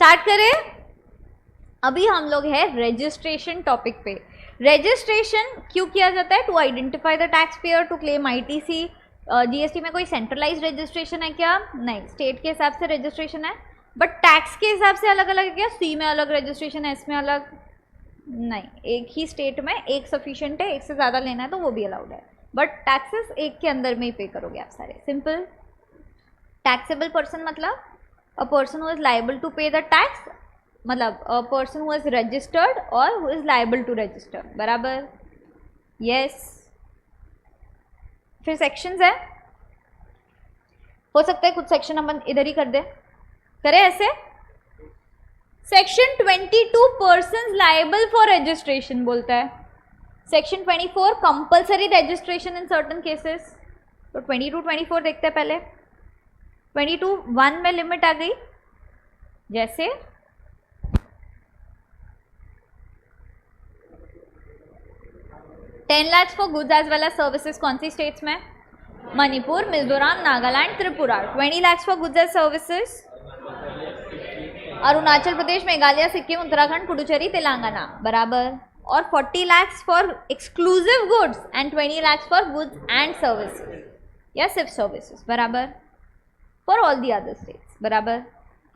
Start करें। अभी हम लोग है रजिस्ट्रेशन टॉपिक पे। रजिस्ट्रेशन क्यों किया जाता है? To identify the tax payer to claim ITC. GST में कोई सेंट्रलाइज रजिस्ट्रेशन है क्या? नहीं, स्टेट के हिसाब से रजिस्ट्रेशन है, बट टैक्स के हिसाब से अलग अलग है क्या? सी में अलग रजिस्ट्रेशन है, एस में अलग नहीं, एक ही स्टेट में एक सफिशिएंट है, एक से ज़्यादा लेना है तो वो भी अलाउड है, बट टैक्सेस एक के अंदर में ही पे करोगे आप सारे। सिंपल। टैक्सेबल पर्सन मतलब a person who is liable to pay the tax, मतलब a person who is registered और who is liable to register. बराबर? यस। फिर सेक्शंस है, हो सकता है कुछ सेक्शन अपन इधर ही कर दे, करें ऐसे। Section 22 persons liable for registration बोलता है। Section 24 compulsory registration in certain cases. तो 22 24 देखते हैं पहले। 22(1) में लिमिट आ गई, जैसे 10 lakh for goods as well as services. कौन सी स्टेट्स में? Manipur, Mizoram, Nagaland, Tripura. 20 lakh for goods as services Arunachal Pradesh, Meghalaya, Sikkim, Uttarakhand, Puducherry, Telangana. बराबर? और 40 lakh for exclusive goods and 20 lakh for goods and services या सिर्फ सर्विसेज। बराबर? For all the other states. बराबर?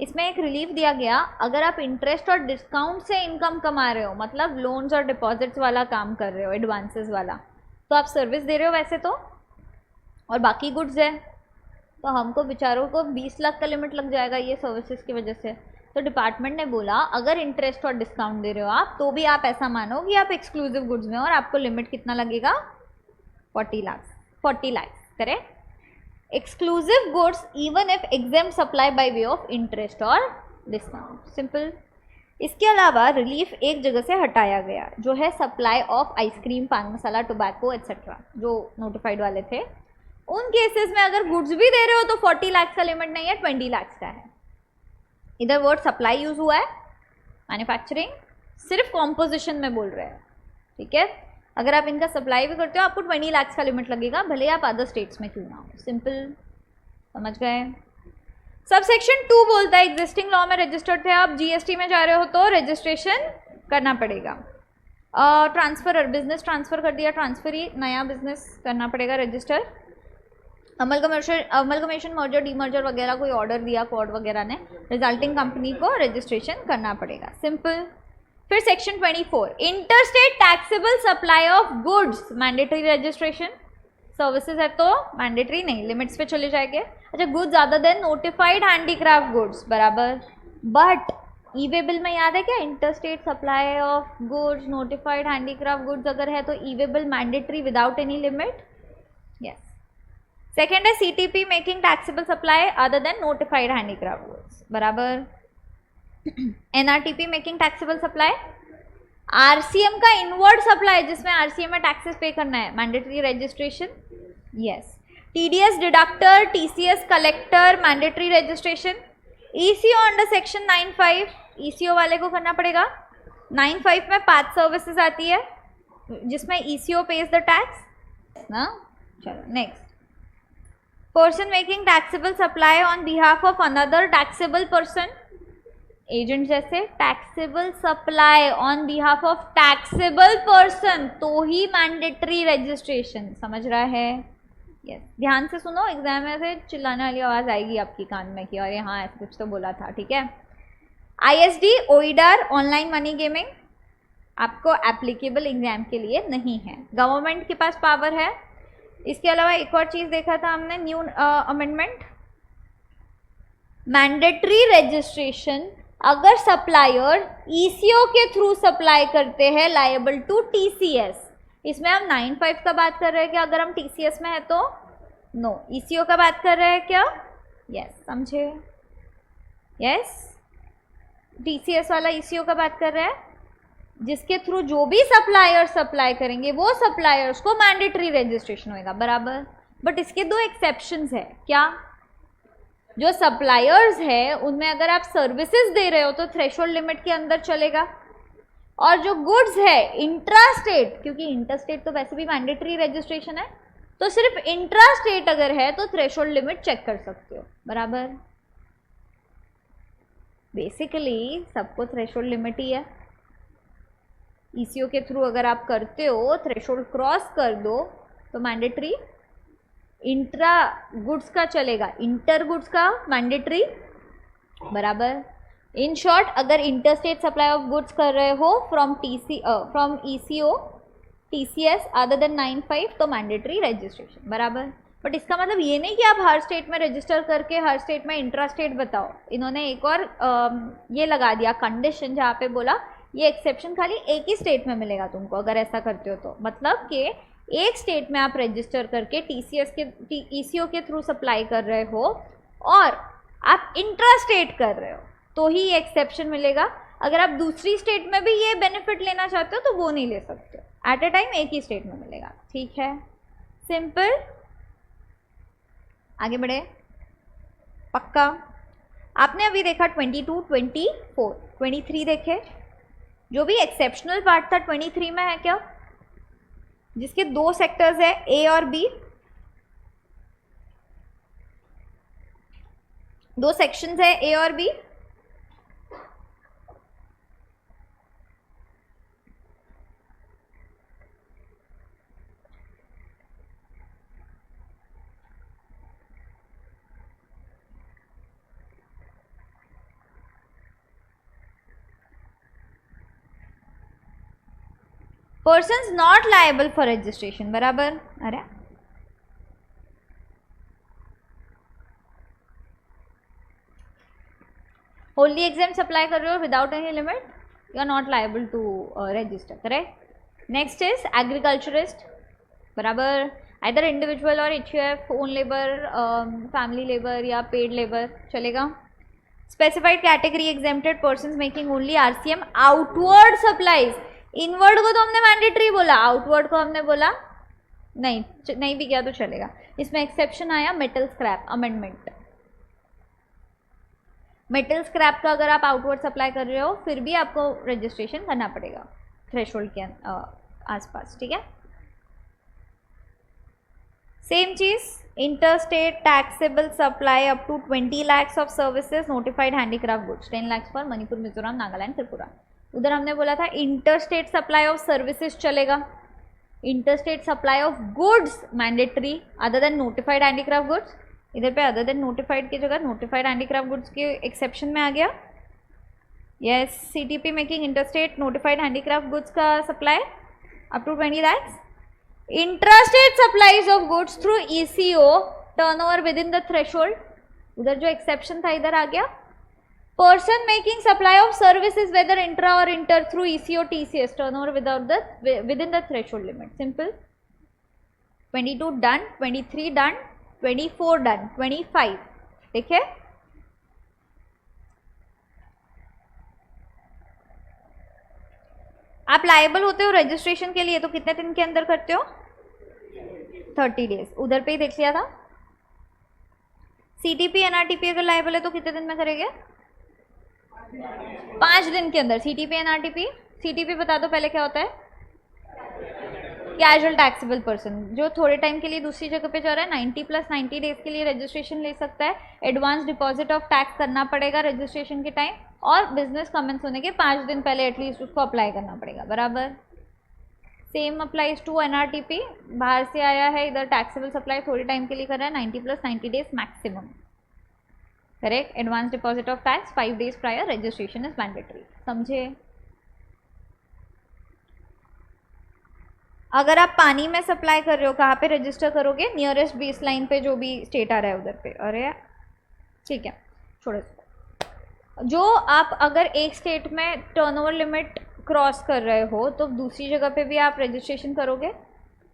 इसमें एक रिलीफ दिया गया, अगर आप इंटरेस्ट और डिस्काउंट से इनकम कमा रहे हो, मतलब लोन्स और डिपॉजिट्स वाला काम कर रहे हो, एडवांसेस वाला, तो आप सर्विस दे रहे हो वैसे तो, और बाकी गुड्स है, तो हमको बेचारों को 20 लाख का लिमिट लग जाएगा ये सर्विसेज की वजह से। तो डिपार्टमेंट ने बोला अगर इंटरेस्ट और डिस्काउंट दे रहे हो आप, तो भी आप ऐसा मानो कि आप एक्सक्लूसिव गुड्स में, और आपको लिमिट कितना लगेगा? 40 लाख। 40 लाख करें। Exclusive goods even if exempt supply by way of interest और डिस्काउंट। सिंपल। इसके अलावा रिलीफ एक जगह से हटाया गया, जो है सप्लाई ऑफ आइसक्रीम, पान मसाला, टोबैको एक्सेट्रा, जो नोटिफाइड वाले थे। उन केसेस में अगर गुड्स भी दे रहे हो तो 40 लाख का लिमिट नहीं है, 20 लाख का है। इधर वर्ड सप्लाई यूज हुआ है, मैन्युफैक्चरिंग सिर्फ कॉम्पोजिशन में बोल रहे हैं, ठीक है। अगर आप इनका सप्लाई भी करते हो आपको 20 लाख का लिमिट लगेगा, भले आप अदर स्टेट्स में क्यों ना हो। सिंपल, समझ गए। सब सेक्शन 2 बोलता है एग्जिस्टिंग लॉ में रजिस्टर्ड थे आप, जीएसटी में जा रहे हो तो रजिस्ट्रेशन करना पड़ेगा। ट्रांसफर, बिजनेस ट्रांसफर कर दिया, ट्रांसफर ही नया बिजनेस करना पड़ेगा रजिस्टर। अमलगमेशन, मर्जर, डीमर्जर वगैरह कोई ऑर्डर दिया कोर्ट वगैरह ने, रिजल्टिंग कंपनी को रजिस्ट्रेशन करना पड़ेगा। सिंपल। फिर section 24 interstate taxable supply of goods, mandatory registration. Services है तो मैंडेटरी नहीं, लिमिट्स पे चले जाएंगे। अच्छा, goods other than notified handicraft goods. बराबर? बट ईवेबल में याद है क्या? Interstate supply of goods, notified handicraft goods अगर है तो e way bill mandatory without any limit. Yes. Second है CTP making taxable supply other than notified handicraft goods. बराबर? NRTP making taxable supply. RCM का इनवर्ड सप्लाई जिसमें आरसीएम में taxes पे करना है, mandatory registration. Yes. TDS deductor, TCS collector, mandatory registration. Eco under section 95, eco वाले को करना पड़ेगा। 95 में 5 सर्विसेज आती है जिसमें ईसीओ पेज द टैक्स ना। चलो next. Person making taxable supply on behalf of another taxable person, agent जैसे। Taxable supply on behalf of taxable person तो ही मैंडेटरी रजिस्ट्रेशन। समझ रहा है? यस। ध्यान से सुनो, एग्जाम में से चिल्लाने वाली आवाज आएगी आपकी कान में कि अरे हाँ ऐसा कुछ तो बोला था, ठीक है। आईएसडी, ओइडार, ऑनलाइन मनी गेमिंग आपको एप्लीकेबल एग्जाम के लिए नहीं है, गवर्नमेंट के पास पावर है। इसके अलावा एक और चीज देखा था हमने, न्यू अमेंडमेंट, मैंडेटरी रजिस्ट्रेशन अगर सप्लायर ईसीओ के थ्रू सप्लाई करते हैं लायबल टू टीसीएस। इसमें हम 95 का बात कर रहे हैं क्या? अगर हम टीसीएस में है तो नो, ईसीओ का बात कर रहे हैं क्या? यस, समझे? यस, टीसीएस वाला ईसीओ का बात कर रहे हैं, जिसके थ्रू जो भी सप्लायर सप्लाई करेंगे वो सप्लायर्स को मैंडेटरी रजिस्ट्रेशन होगा। बराबर? बट इसके 2 एक्सेप्शंस है। क्या? जो सप्लायर्स है उनमें अगर आप सर्विसेज दे रहे हो तो थ्रेशोल्ड लिमिट के अंदर चलेगा, और जो गुड्स है इंट्रास्टेट, क्योंकि इंटरस्टेट तो वैसे भी मैंडेटरी रजिस्ट्रेशन है, तो सिर्फ इंट्रास्टेट अगर है तो थ्रेशोल्ड लिमिट चेक कर सकते हो। बराबर? बेसिकली सबको थ्रेशोल्ड लिमिट ही है। ईसीओ के थ्रू अगर आप करते हो, थ्रेशोल्ड क्रॉस कर दो तो मैंडेटरी इंट्रा गुड्स का चलेगा, इंटर गुड्स का मैंडेटरी, बराबर। इन शॉर्ट, अगर inter state supply of goods कर रहे हो from eco TCS other than 95 तो मैंडेटरी रजिस्ट्रेशन, बराबर। बट इसका मतलब ये नहीं कि आप हर स्टेट में रजिस्टर करके हर स्टेट में इंट्रा स्टेट बताओ। इन्होंने एक और ये लगा दिया कंडीशन, जहाँ पे बोला ये एक्सेप्शन खाली एक ही स्टेट में मिलेगा तुमको अगर ऐसा करते हो तो। मतलब कि एक स्टेट में आप रजिस्टर करके टीसीएस के ईसीओ के थ्रू सप्लाई कर रहे हो और आप इंट्रा स्टेट कर रहे हो तो ही ये एक्सेप्शन मिलेगा। अगर आप दूसरी स्टेट में भी ये बेनिफिट लेना चाहते हो तो वो नहीं ले सकते, एट अ टाइम एक ही स्टेट में मिलेगा। ठीक है, सिंपल। आगे बढ़े, पक्का। आपने अभी देखा 22, 24, 23 देखे। जो भी एक्सेप्शनल पार्ट था 23 में है क्या, जिसके दो सेक्टर्स है ए और बी, दो सेक्शंस है ए और B. Persons not liable for registration, बराबर। अरे होली एग्जाम सप्लाई कर रहे हो without any limit, you are not liable to register, correct. Next is agriculturist, बराबर। आइदर इंडिविजुअल और HUF, own labour, family labour या पेड लेबर, चलेगा। Specified category exempted persons making only RCM outward supplies. Inward को तो हमने mandatory बोला, outward को हमने बोला नहीं भी किया तो चलेगा। इसमें एक्सेप्शन आया metal scrap amendment. Metal scrap का अगर आप आउटवर्ड सप्लाई कर रहे हो फिर भी आपको रजिस्ट्रेशन करना पड़ेगा थ्रेशोल्ड के आसपास, ठीक है। सेम चीज, inter state taxable supply up to 20 lakhs of services notified handicraft goods, 10 lakhs for Manipur, Mizoram, Nagaland, Tripura. उधर हमने बोला था inter state supply of services चलेगा, inter state supply of goods mandatory other than notified handicraft goods. इधर पे other than notified की जगह notified handicraft goods के एक्सेप्शन में आ गया। Yes, CTP making inter state notified handicraft goods का supply up to 20 lakhs। Intrastate supplies of goods through ECO turnover within the threshold, उधर जो एक्सेप्शन था इधर आ गया। Person making supply of services whether intra और inter through ECO TCS turnover within the threshold limit, simple. 22 done, 23 done, 24 done, 25 देखिए। आप liable होते हो रजिस्ट्रेशन के लिए तो कितने दिन के अंदर करते हो, 30 days, उधर पे ही देख लिया था। सीटीपी एनआरटीपी अगर लायबल है तो कितने दिन में करेंगे, 5 दिन के अंदर। सीटीपी एनआरटीपी, सीटीपी बता दो पहले क्या होता है, कैजुअल टैक्सेबल पर्सन, जो थोड़े टाइम के लिए दूसरी जगह पे जा रहा है, 90 + 90 days के लिए रजिस्ट्रेशन ले सकता है। एडवांस डिपॉजिट ऑफ टैक्स करना पड़ेगा रजिस्ट्रेशन के टाइम, और बिजनेस कमेंस होने के 5 दिन पहले एटलीस्ट उसको अप्लाई करना पड़ेगा, बराबर। सेम अप्लाइज टू एनआरटीपी, बाहर से आया है, इधर टैक्सेबल सप्लाई थोड़ी टाइम के लिए कर रहा है, 90 + 90 days maximum, correct. Advance deposit of tax 5 days prior, registration is mandatory, समझे। अगर आप पानी में सप्लाई कर रहे हो कहाँ पे रजिस्टर करोगे, नियरेस्ट बेस लाइन पे जो भी स्टेट आ रहा है उधर पे। अरे ठीक है, छोड़ो। जो आप अगर एक स्टेट में टर्नओवर लिमिट क्रॉस कर रहे हो तो दूसरी जगह पे भी आप रजिस्ट्रेशन करोगे।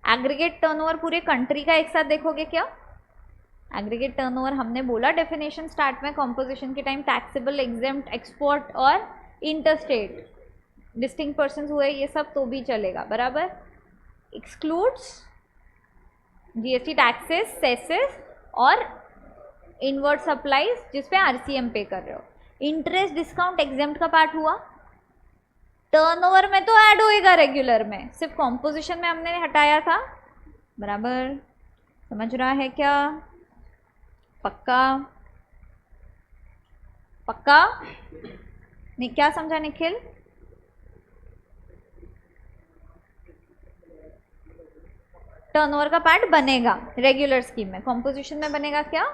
एग्रीगेट टर्नओवर पूरे कंट्री का एक साथ देखोगे क्या, एग्रीगेट टर्नओवर हमने बोला डेफिनेशन स्टार्ट में कॉम्पोजिशन के टाइम, टैक्सेबल, एग्जेम्प्ट, एक्सपोर्ट और इंटरस्टेट डिस्टिंक्ट पर्सन्स हुए ये सब तो भी चलेगा, बराबर। एक्सक्लूड्स जीएसटी टैक्सेस, सेसेस और इनवर्ड सप्लाईज जिसपे आरसीएम पे कर रहे हो। इंटरेस्ट डिस्काउंट एग्जेम्प्ट का पार्ट हुआ, टर्नओवर में तो ऐड होएगा रेगुलर में, सिर्फ कॉम्पोजिशन में हमने हटाया था, बराबर। समझ रहा है क्या, पक्का। पक्का? क्या समझा निखिल? टर्नओवर का पार्ट बनेगा रेगुलर स्कीम में, कॉम्पोजिशन में बनेगा क्या?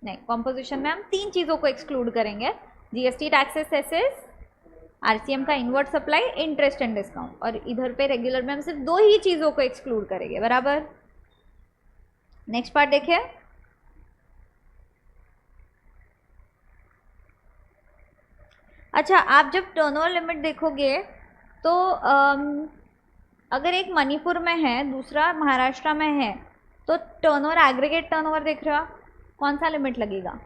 नहीं, कॉम्पोजिशन में हम 3 चीज़ों को एक्सक्लूड करेंगे, जीएसटी, टैक्सेस, सेसेस, आरसीएम का inward supply, interest and discount, और इधर पे रेगुलर में हम सिर्फ 2 ही चीज़ों को एक्सक्लूड करेंगे, बराबर। नेक्स्ट पार्ट देखिए, अच्छा आप जब टर्नओवर लिमिट देखोगे तो अगर एक मणिपुर में है, दूसरा महाराष्ट्र में है, तो टर्नओवर, एग्रीगेट टर्नओवर देख रहे हो आप, कौन सा लिमिट लगेगा?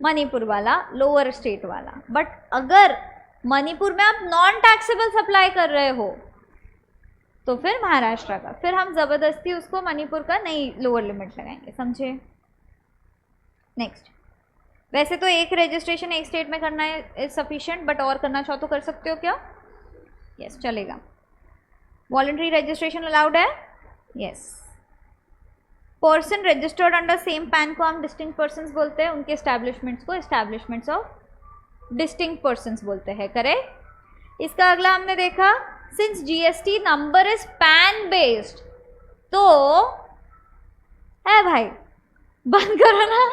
मणिपुर वाला, लोअर स्टेट वाला। बट अगर मणिपुर में आप नॉन टैक्सेबल सप्लाई कर रहे हो तो फिर महाराष्ट्र का, फिर हम ज़बरदस्ती उसको मणिपुर का नहीं लोअर लिमिट लगाएंगे, समझे? नेक्स्ट, वैसे तो एक रजिस्ट्रेशन एक स्टेट में करना है सफिशिएंट, बट और करना चाहो तो कर सकते हो क्या? यस, चलेगा। वॉलंटरी रजिस्ट्रेशन अलाउड है? Yes. Person registered under same pan को हम डिस्टिंक्ट पर्सन्स बोलते हैं, उनके एस्टैब्लिशमेंट्स को एस्टैब्लिशमेंट्स ऑफ डिस्टिंक्ट पर्सन्स बोलते हैं, करेक्ट। इसका अगला हमने देखा, since GST number is PAN based, तो है भाई बंद करो ना,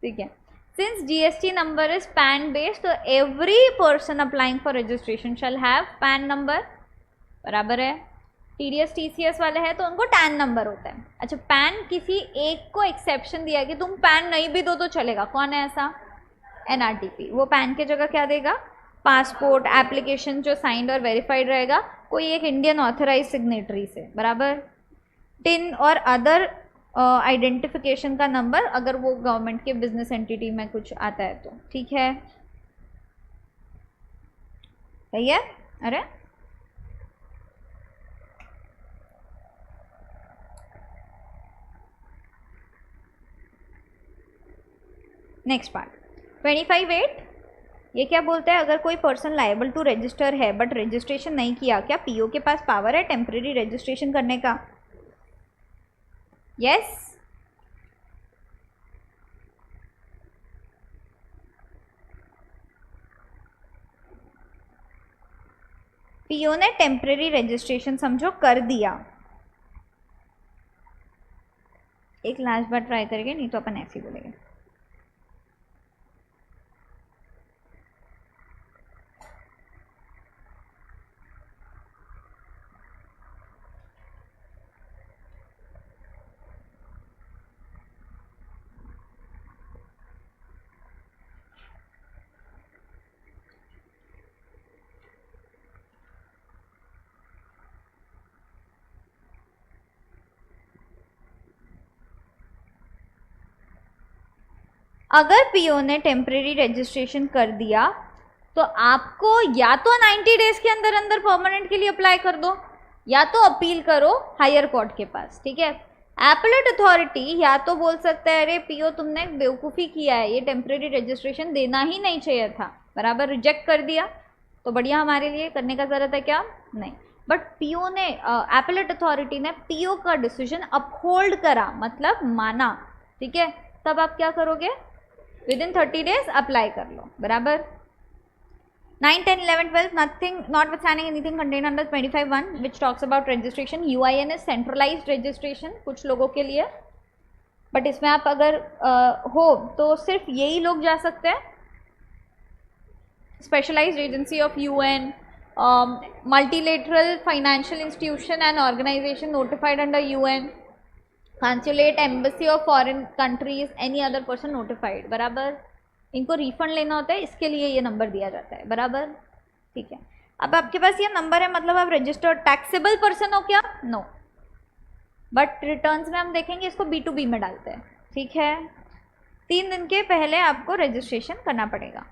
ठीक है। Since GST number is PAN based, तो every person applying for registration shall have PAN number, बराबर है। टीडीएस टीसीएस वाले हैं तो उनको टैन नंबर होता है। अच्छा, पैन किसी एक को एक्सेप्शन दिया कि तुम पैन नहीं भी दो तो चलेगा, कौन है ऐसा? एनआरटीपी। वो पैन की जगह क्या देगा? पासपोर्ट एप्लीकेशन जो साइंड और वेरीफाइड रहेगा, कोई एक इंडियन ऑथराइज सिग्नेटरी से, बराबर। टिन और अदर आइडेंटिफिकेशन का नंबर, अगर वो गवर्नमेंट के बिजनेस एंटिटी में कुछ आता है तो, ठीक है, सही है। अरे नेक्स्ट पार्ट 25(8), ये क्या बोलते हैं? अगर कोई पर्सन लायबल टू रजिस्टर है बट रजिस्ट्रेशन नहीं किया, क्या पीओ के पास पावर है टेम्परेरी रजिस्ट्रेशन करने का? यस। पीओ ने टेम्परेरी रजिस्ट्रेशन समझो कर दिया, एक लास्ट बार ट्राई करेंगे, नहीं तो अपन ऐसे ही बोलेंगे। अगर पीओ ने टेम्परेरी रजिस्ट्रेशन कर दिया तो आपको या तो 90 डेज के अंदर अंदर परमानेंट के लिए अप्लाई कर दो, या तो अपील करो हायर कोर्ट के पास, ठीक है। एपेलेट अथॉरिटी या तो बोल सकता है अरे पीओ तुमने बेवकूफ़ी किया है, ये टेम्परेरी रजिस्ट्रेशन देना ही नहीं चाहिए था, बराबर, रिजेक्ट कर दिया तो बढ़िया, हमारे लिए करने का ज़रूरत है क्या? नहीं। बट पीओ ने, एपेलेट अथॉरिटी ने पीओ का डिसीजन अपहोल्ड करा, मतलब माना, ठीक है, तब आप क्या करोगे? विद इन 30 डेज अप्लाई कर लो, बराबर। 9, 10, 11, 12 nothing notwithstanding anything contained under 25(1) which talks about registration. UIN is centralized registration कुछ लोगों के लिए, बट इसमें आप अगर हो तो सिर्फ यही लोग जा सकते हैं। Specialised agency of UN, multilateral financial institution and organization notified under UN, consulate, embassy of foreign countries, any other person notified, बराबर। इनको रिफंड लेना होता है, इसके लिए ये नंबर दिया जाता है, बराबर, ठीक है। अब आपके पास ये नंबर है, मतलब आप रजिस्टर्ड टैक्सेबल पर्सन हो क्या? नो। बट रिटर्न्स में हम देखेंगे इसको B2B में डालते हैं, ठीक है। 3 दिन के पहले आपको रजिस्ट्रेशन करना पड़ेगा,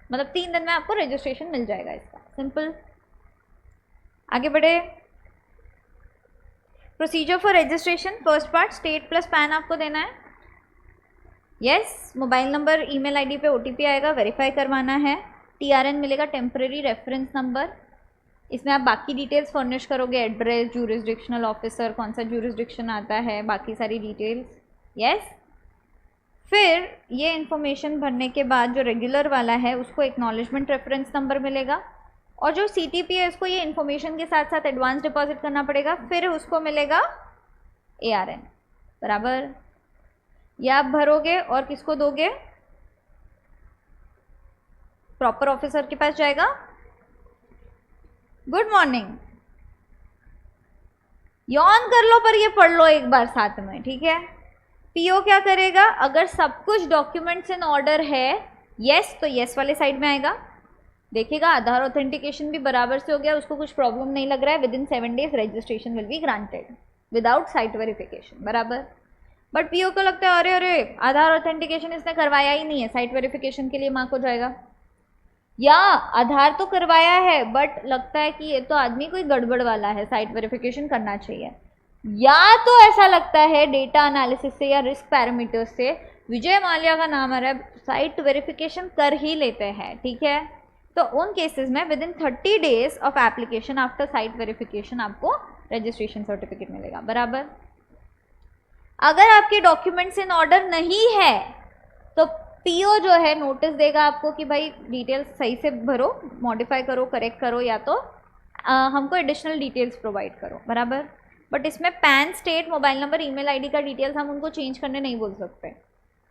मतलब 3 दिन में आपको रजिस्ट्रेशन मिल जाएगा इसका, सिंपल। आगे बढ़े, procedure for registration. First part, state plus pan आपको देना है, yes. Mobile number, email ID पे ओटीपी आएगा, वेरीफाई करवाना है। टीआरएन मिलेगा, टेम्परेरी रेफरेंस नंबर, इसमें आप बाकी डिटेल्स फर्निश करोगे, एड्रेस, ज्यूरिसडिक्शनल ऑफिसर, कौन सा ज्यूरिसडिक्शन आता है, बाकी सारी डिटेल्स, यस। फिर ये इन्फॉर्मेशन भरने के बाद जो रेगुलर वाला है उसको एक्नॉलेजमेंट रेफरेंस नंबर मिलेगा, और जो CTP है उसको ये इन्फॉर्मेशन के साथ साथ एडवांस डिपॉजिट करना पड़ेगा, फिर उसको मिलेगा ARN। बराबर, ये आप भरोगे और किसको दोगे? प्रॉपर ऑफिसर के पास जाएगा। गुड मॉर्निंग, यौन कर लो पर ये पढ़ लो एक बार साथ में, ठीक है। PO क्या करेगा? अगर सब कुछ डॉक्यूमेंट्स इन ऑर्डर है, यस तो यस वाले साइड में आएगा, देखिएगा आधार ऑथेंटिकेशन भी बराबर से हो गया, उसको कुछ प्रॉब्लम नहीं लग रहा है, with in 7 days registration will be granted without site verification. बराबर, बट PO को लगता है अरे अरे आधार ऑथेंटिकेशन इसने करवाया ही नहीं है, साइट वेरिफिकेशन के लिए मार्क हो जाएगा, या आधार तो करवाया है बट लगता है कि ये तो आदमी कोई गड़बड़ वाला है, साइट वेरिफिकेशन करना चाहिए, या तो ऐसा लगता है डेटा एनालिसिस से या रिस्क पैरामीटर्स से विजय माल्या का नाम आ रहा है, साइट वेरिफिकेशन कर ही लेते हैं, ठीक है। तो उन केसेस में with in 30 days of application after site verification आपको रजिस्ट्रेशन सर्टिफिकेट मिलेगा। बराबर, अगर आपके डॉक्यूमेंट्स इन ऑर्डर नहीं है तो PO जो है नोटिस देगा आपको कि भाई डिटेल्स सही से भरो, मॉडिफाई करो, करेक्ट करो, या तो हमको एडिशनल डिटेल्स प्रोवाइड करो। बराबर, बट इसमें pan, state, mobile number, email ID का डिटेल्स हम उनको चेंज करने नहीं बोल सकते,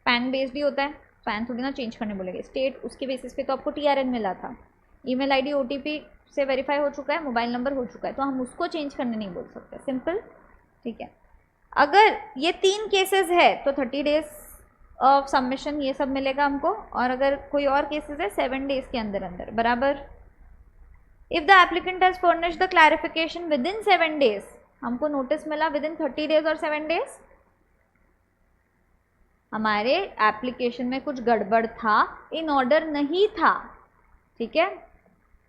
पैन बेस्ड ही होता है, पैन थोड़ी ना चेंज करने बोलेंगे। स्टेट उसके बेसिस पे तो आपको TRN मिला था, ईमेल आईडी OTP से वेरीफाई हो चुका है, मोबाइल नंबर हो चुका है, तो हम उसको चेंज करने नहीं बोल सकते, सिंपल, ठीक है। अगर ये 3 केसेस है तो 30 days ऑफ सबमिशन ये सब मिलेगा हमको, और अगर कोई और केसेस है 7 days के अंदर अंदर। बराबर, if the applicant has furnished the clarification with in 7 days, हमको नोटिस मिला विद इन 30 days और 7 days, हमारे एप्लीकेशन में कुछ गड़बड़ था, इन ऑर्डर नहीं था, ठीक है,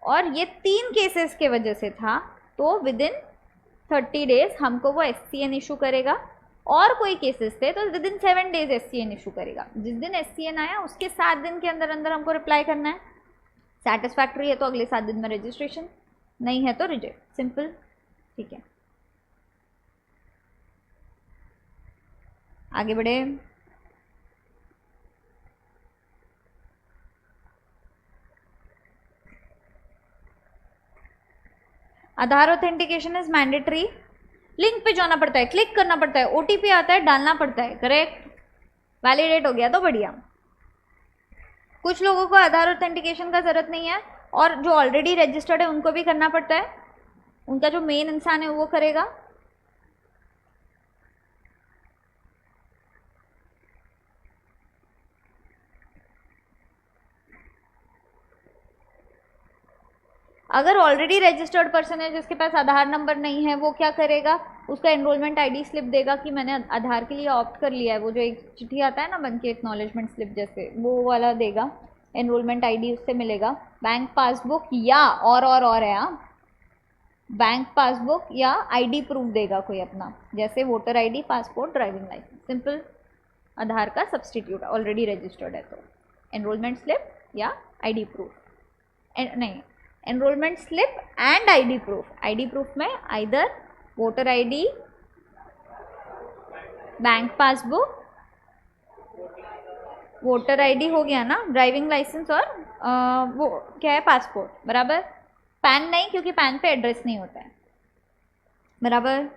और ये 3 केसेस के वजह से था, तो विद इन 30 days हमको वो SCN इशू करेगा, और कोई केसेस थे तो with in 7 days SCN issue करेगा। जिस दिन SCN आया उसके 7 दिन के अंदर अंदर हमको रिप्लाई करना है, सेटिस्फैक्ट्री है तो अगले 7 दिन में रजिस्ट्रेशन, नहीं है तो रिजेक्ट, सिंपल, ठीक है। आगे बढ़े, आधार ऑथेंटिकेशन इज मैंडेटरी, लिंक पे जाना पड़ता है, क्लिक करना पड़ता है, OTP आता है, डालना पड़ता है, करेक्ट, वैलिडेट हो गया तो बढ़िया। कुछ लोगों को आधार ऑथेंटिकेशन का ज़रूरत नहीं है, और जो ऑलरेडी रजिस्टर्ड है उनको भी करना पड़ता है, उनका जो मेन इंसान है वो करेगा। अगर ऑलरेडी रजिस्टर्ड पर्सन है जिसके पास आधार नंबर नहीं है, वो क्या करेगा? उसका एनरोलमेंट ID स्लिप देगा कि मैंने आधार के लिए ऑप्ट कर लिया है, वो जो एक चिट्ठी आता है ना बन के एक्नॉलेजमेंट स्लिप जैसे, वो वाला देगा, एनरोलमेंट ID उससे मिलेगा। बैंक पासबुक या और है बैंक पासबुक या ID प्रूफ देगा कोई अपना, जैसे voter ID, passport, driving licence, simple, Aadhaar का सब्सटीट्यूट, ऑलरेडी रजिस्टर्ड है तो एनरोलमेंट स्लिप या ID प्रूफ, नहीं enrolment slip and ID proof. ID proof में either voter ID, bank passbook, voter ID हो गया ना, ड्राइविंग लाइसेंस, और वो क्या है, पासपोर्ट, बराबर। पैन नहीं, क्योंकि पैन पे एड्रेस नहीं होता है, बराबर।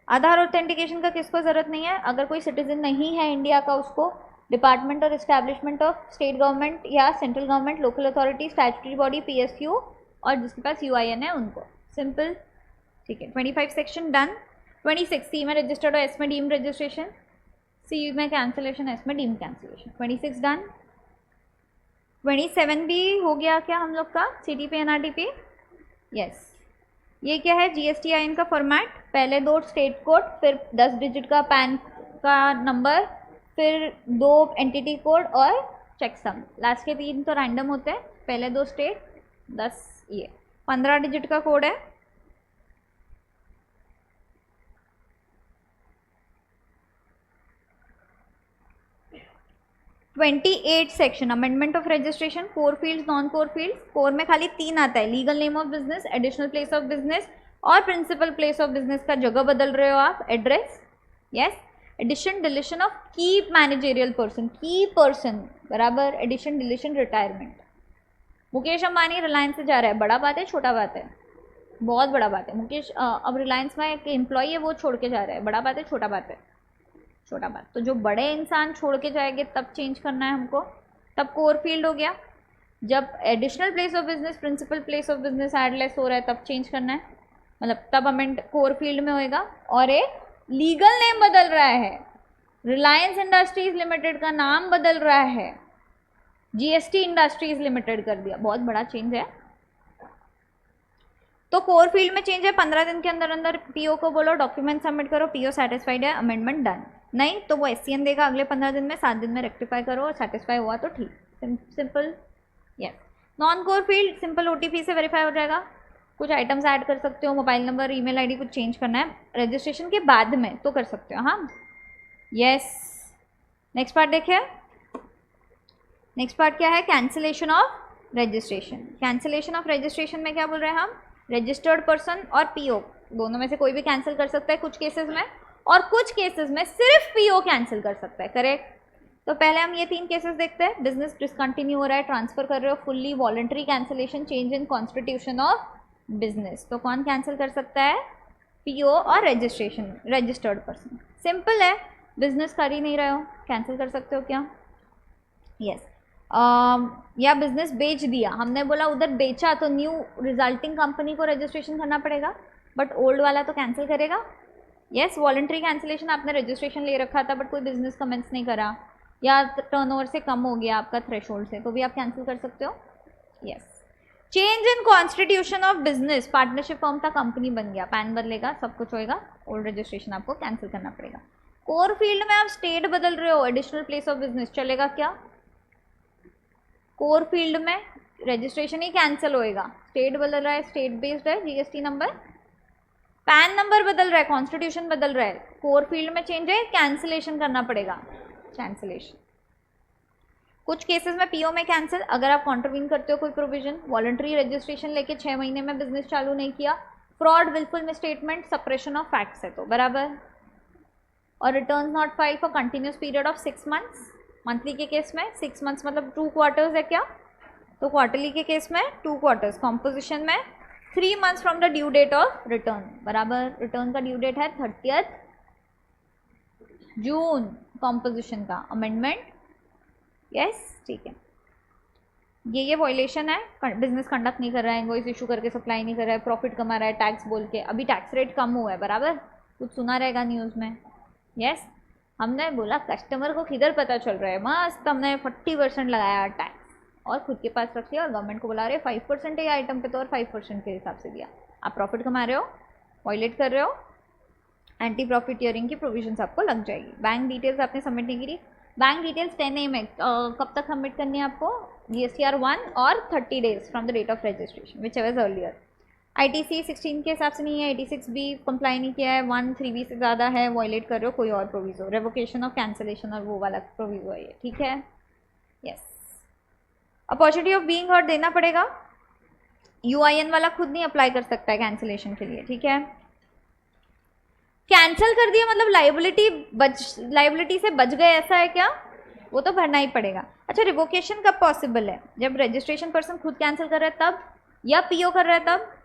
आधार ऑथेंटिकेशन का किसको ज़रूरत नहीं है? अगर कोई सिटीजन नहीं है इंडिया का, उसको डिपार्टमेंट और इस्टेब्लिशमेंट ऑफ स्टेट गवर्नमेंट या central government, local authority, statutory body, PSU, और जिसके पास UIN है उनको, सिंपल, ठीक है। 25 सेक्शन डन। 26 C में रजिस्टर्ड और S में डीम रजिस्ट्रेशन, C में कैंसिलेशन, S में डीम कैंसिलेशन, 26 डन। 27 भी हो गया क्या हम लोग का, CTP NRTP, यस। ये क्या है, GSTIN का फॉर्मेट, पहले 2 स्टेट कोड, फिर 10 डिजिट का पैन का नंबर, फिर 2 एंटिटी कोड और चेकसम, लास्ट के 3 तो रैंडम होते हैं, पहले 2 स्टेट, 10 ये 15 डिजिट का कोड है। Section amendment of registration, 4 fields, non core fields. Core में खाली 3 आता है, legal name of business, additional place of business और प्रिंसिपल प्लेस ऑफ बिजनेस का जगह बदल रहे हो आप, address, yes. Addition deletion of key managerial person, key person बराबर addition deletion retirement. Mukesh Ambani Reliance से जा रहा है, बड़ा बात है छोटा बात है? बहुत बड़ा बात है। मुकेश अब रिलायंस में एक एम्प्लॉई है वो छोड़ के जा रहा है, बड़ा बात है छोटा बात है? छोटा बात। तो जो बड़े इंसान छोड़ के जाएंगे तब चेंज करना है हमको, तब कोर फील्ड हो गया। जब additional place of business principal place of business address हो रहा है तब चेंज करना है, मतलब तब अमेंड कोर फील्ड में होएगा। और एक लीगल नेम बदल रहा है, रिलायंस इंडस्ट्रीज लिमिटेड का नाम बदल रहा है, जीएसटी इंडस्ट्रीज लिमिटेड कर दिया, बहुत बड़ा चेंज है। तो कोर फील्ड में चेंज है, 15 दिन के अंदर अंदर पीओ को बोलो डॉक्यूमेंट सबमिट करो, पीओ सेटिस्फाइड है, अमेंडमेंट डन। नहीं तो वो एससीएन देगा अगले 15 दिन में, 7 दिन में रेक्टिफाई करो और सेटिस्फाई हुआ तो ठीक, simple. Yes, non core field simple OTP से वेरीफाई हो जाएगा। कुछ आइटम्स ऐड कर सकते हो, मोबाइल नंबर ईमेल आईडी कुछ चेंज करना है रजिस्ट्रेशन के बाद में तो कर सकते हो। हाँ यस, नेक्स्ट पार्ट देखिए। नेक्स्ट पार्ट क्या है? Cancellation of registration. Cancellation of registration में क्या बोल रहे हैं हम? रजिस्टर्ड पर्सन और पीओ दोनों में से कोई भी कैंसिल कर सकता है कुछ केसेस में, और कुछ केसेस में सिर्फ पीओ कैंसिल कर सकता है। करेक्ट। तो पहले हम ये 3 केसेस देखते हैं। बिजनेस डिसकंटिन्यू हो रहा है, ट्रांसफर कर रहे हो, fully voluntary cancellation, change in constitution of business. तो कौन कैंसिल कर सकता है? पीओ और रजिस्ट्रेशन रजिस्टर्ड पर्सन। सिंपल है, बिजनेस कर ही नहीं रहे हो, कैंसिल कर सकते हो क्या? यस। या बिजनेस बेच दिया, हमने बोला उधर बेचा तो न्यू रिजल्टिंग कंपनी को रजिस्ट्रेशन करना पड़ेगा, बट ओल्ड वाला तो कैंसिल करेगा। यस, वॉलंटरी कैंसिलेशन, आपने रजिस्ट्रेशन ले रखा था बट कोई बिजनेस कमेंस नहीं करा, या टर्नओवर से कम हो गया आपका थ्रेशोल्ड से, तो भी आप कैंसिल कर सकते हो। Yes. Change in constitution of business, partnership form था, कंपनी बन गया, पैन बदलेगा, सब कुछ होएगा, ओल्ड रजिस्ट्रेशन आपको कैंसिल करना पड़ेगा। कोर फील्ड में आप स्टेट बदल रहे हो, एडिशनल प्लेस ऑफ बिजनेस, चलेगा क्या? कोर फील्ड में रजिस्ट्रेशन ही कैंसिल होएगा, स्टेट बदल रहा है, स्टेट बेस्ड है, जीएसटी नंबर, पैन नंबर बदल रहा है, कॉन्स्टिट्यूशन बदल रहा है, कोर फील्ड में चेंज है, कैंसिलेशन करना पड़ेगा, कैंसिलेशन। कुछ केसेस में पीओ में कैंसिल, अगर आप कॉन्ट्रवीन करते हो कोई प्रोविजन, वॉलंटरी रजिस्ट्रेशन लेके 6 महीने में बिजनेस चालू नहीं किया, fraud, wilful misstatement, suppression of facts है तो बराबर, और return not file for continuous period of 6 months. Monthly के केस में 6 मंथ्स मतलब 2 क्वार्टर्स है क्या? तो क्वार्टरली के केस में 2 क्वार्टर्स, कॉम्पोजिशन में 3 months from the due date of return बराबर, रिटर्न का ड्यू डेट है 30 जून, कॉम्पोजिशन का अमेंडमेंट। यस, ठीक है। ये वॉयलेशन है, बिजनेस कंडक्ट नहीं कर रहा है, इनवॉइस इशू करके सप्लाई नहीं कर रहा है, प्रॉफिट कमा रहा है टैक्स बोल के, अभी टैक्स रेट कम हुआ है बराबर, कुछ सुना रहेगा न्यूज़ में। यस, हमने बोला कस्टमर को किधर पता चल रहा है, मस्त हमने 40% लगाया टैक्स और खुद के पास रख लिया, और गवर्नमेंट को बुला रहे 5% है आइटम पे तो, और 5% के हिसाब से दिया। आप प्रॉफिट कमा रहे हो, वॉयलेट कर रहे हो, एंटी प्रॉफिटियरिंग की प्रोविजंस आपको लग जाएगी। बैंक डिटेल्स आपने सबमिट नहीं की, बैंक डिटेल्स 10 AM है, कब तक सबमिट करनी है आपको? GSTR 1 और 30 days from the date of registration whichever earlier. ITC 16 के हिसाब से नहीं है, 86 भी कंप्लाई नहीं किया है, 1 3B से ज़्यादा है, वॉयलेट कर रहे हो, कोई और प्रोविजो, रेवोकेशन ऑफ कैंसिलेशन और वो वाला प्रोविजो है ये, ठीक है। Yes, opportunity of being heard देना पड़ेगा, UIN वाला खुद नहीं अप्लाई कर सकता है कैंसिलेशन के लिए, ठीक है। कैंसिल कर दिया मतलब लाइबिलिटी से बच गए, ऐसा है क्या? वो तो भरना ही पड़ेगा। अच्छा, रिवोकेशन कब पॉसिबल है? जब रजिस्ट्रेशन पर्सन खुद कैंसिल कर रहा है तब, या पीओ कर रहा है तब?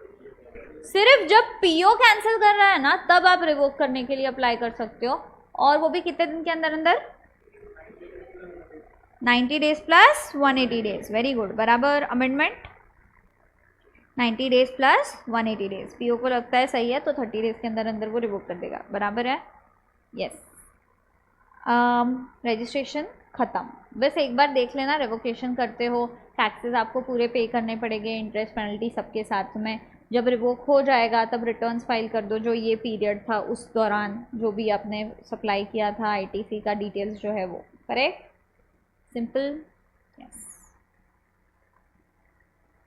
सिर्फ जब पीओ कैंसिल कर रहा है ना तब आप रिवोक करने के लिए अप्लाई कर सकते हो, और वो भी कितने दिन के अंदर अंदर? 90 days plus 180 days, very good बराबर, amendment 90 days plus 180 days, PO को लगता है सही है तो 30 days के अंदर अंदर वो रिवोक कर देगा, बराबर है। यस, रजिस्ट्रेशन ख़त्म। बस एक बार देख लेना, रिवोकेशन करते हो टैक्सेस आपको पूरे पे करने पड़ेंगे, इंटरेस्ट पेनल्टी सबके साथ में। जब रिवोक हो जाएगा तब रिटर्न्स फाइल कर दो, जो ये पीरियड था उस दौरान जो भी आपने सप्लाई किया था ITC का डिटेल्स जो है वो, करेक्ट, सिंपल। यस।